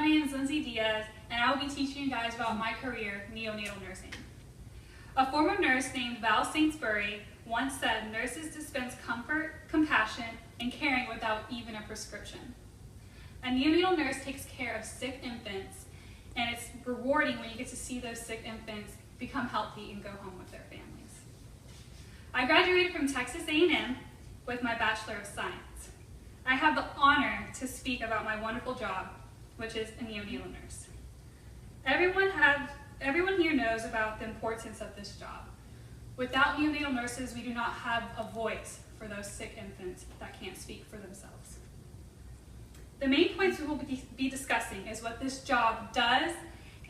my name is Lindsey Diaz, and I will be teaching you guys about my career, neonatal nursing. A former nurse named Val Saintsbury once said nurses dispense comfort, compassion, and caring without even a prescription. A neonatal nurse takes care of sick infants, and it's rewarding when you get to see those sick infants become healthy and go home with their families. I graduated from Texas A&M with my Bachelor of Science. I have the honor to speak about my wonderful job, which is a neonatal nurse. Everyone here knows about the importance of this job. Without neonatal nurses, we do not have a voice for those sick infants that can't speak for themselves. The main points we will be discussing is what this job does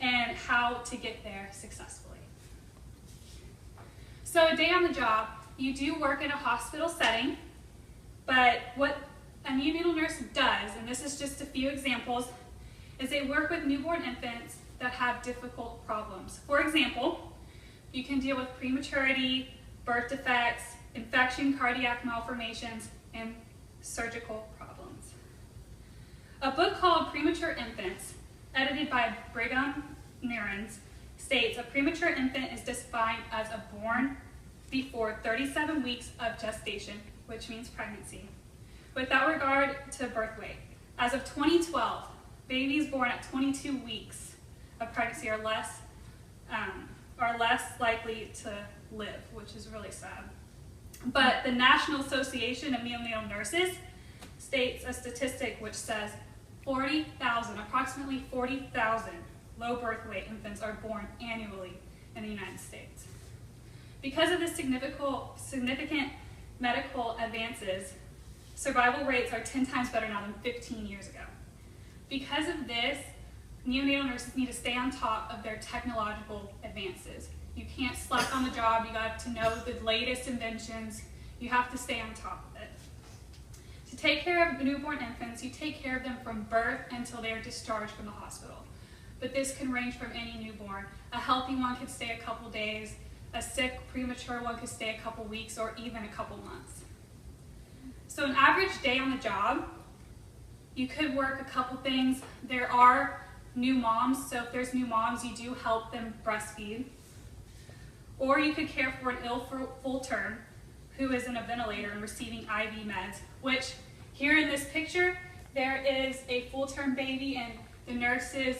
and how to get there successfully. So a day on the job, you do work in a hospital setting, but what a neonatal nurse does, and this is just a few examples, is they work with newborn infants that have difficult problems. For example, you can deal with prematurity, birth defects, infection, cardiac malformations, and surgical problems. A book called Premature Infants, edited by Brigham Neurons, states a premature infant is defined as a born before 37 weeks of gestation, which means pregnancy, without regard to birth weight. As of 2012, babies born at 22 weeks of pregnancy are less likely to live, which is really sad. But the National Association of Neonatal Nurses states a statistic which says approximately 40,000 low birth weight infants are born annually in the United States. Because of the significant medical advances, survival rates are 10 times better now than 15 years ago. Because of this, neonatal nurses need to stay on top of their technological advances. You can't slack on the job, you got to know the latest inventions, you have to stay on top of it. To take care of newborn infants, you take care of them from birth until they are discharged from the hospital. But this can range from any newborn. A healthy one could stay a couple days, a sick, premature one could stay a couple weeks, or even a couple months. So an average day on the job, you could work a couple things. There are new moms, so if there's new moms, you do help them breastfeed. Or you could care for an ill full term who is in a ventilator and receiving IV meds, which here in this picture, there is a full term baby and the nurse is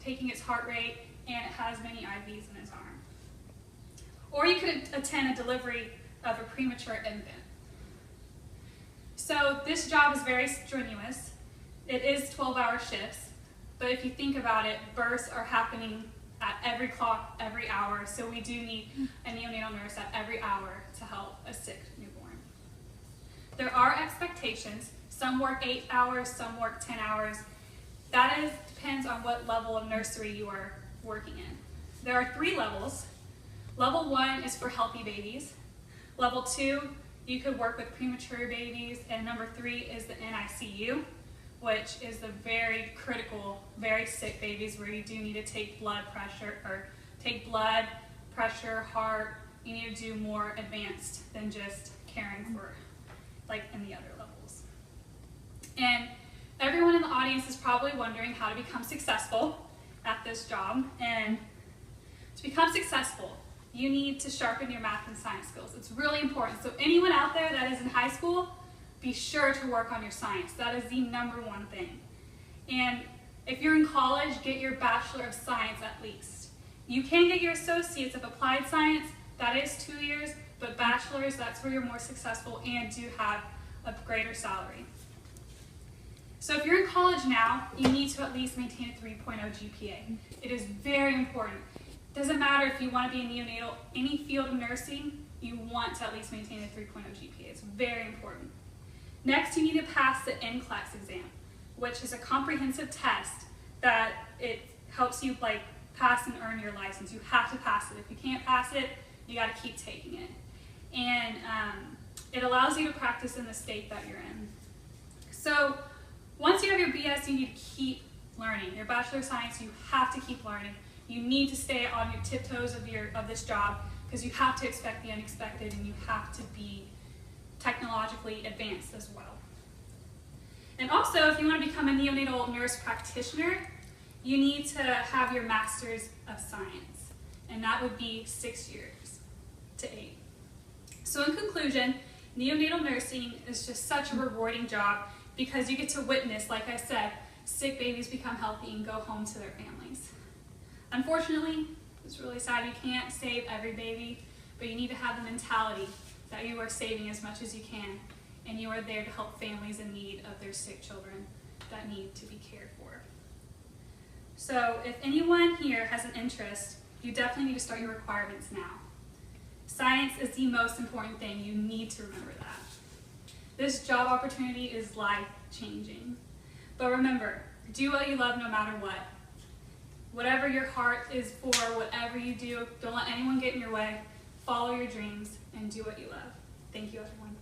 taking its heart rate and it has many IVs in its arm. Or you could attend a delivery of a premature infant. So this job is very strenuous. It is 12-hour shifts, but if you think about it, births are happening at every clock, every hour, so we do need a neonatal nurse at every hour to help a sick newborn. There are expectations. Some work 8 hours, some work 10 hours. That depends on what level of nursery you are working in. There are 3 levels. Level 1 is for healthy babies. Level 2, you could work with premature babies, and number 3 is the NICU, which is the very critical, very sick babies where you do need to take blood pressure, heart. You need to do more advanced than just caring for like in the other levels. And everyone in the audience is probably wondering how to become successful at this job. And to become successful, you need to sharpen your math and science skills. It's really important. So anyone out there that is in high school, be sure to work on your science. That is the #1 thing. And if you're in college, get your Bachelor of Science at least. You can get your Associates of Applied Science, that is 2 years, but bachelor's, that's where you're more successful and do have a greater salary. So if you're in college now, you need to at least maintain a 3.0 GPA. It is very important. It doesn't matter if you want to be a neonatal, any field of nursing, you want to at least maintain a 3.0 GPA. It's very important. Next, you need to pass the NCLEX exam, which is a comprehensive test that it helps you pass and earn your license. You have to pass it. If you can't pass it, you got to keep taking it. And it allows you to practice in the state that you're in. So once you have your BS, you need to keep learning. Your Bachelor of Science, you have to keep learning. You need to stay on your tiptoes of this job because you have to expect the unexpected and you have to be technologically advanced as well. And also, if you want to become a neonatal nurse practitioner, you need to have your Master's of Science, and that would be 6 years to 8. So in conclusion, neonatal nursing is just such a rewarding job because you get to witness, like I said, sick babies become healthy and go home to their families. Unfortunately, it's really sad you can't save every baby, but you need to have the mentality that you are saving as much as you can, and you are there to help families in need of their sick children that need to be cared for. So if anyone here has an interest, you definitely need to start your requirements now. Science is the most important thing. You need to remember that. This job opportunity is life-changing. But remember, do what you love no matter what. Whatever your heart is for, whatever you do, don't let anyone get in your way. Follow your dreams and do what you love. Thank you, everyone.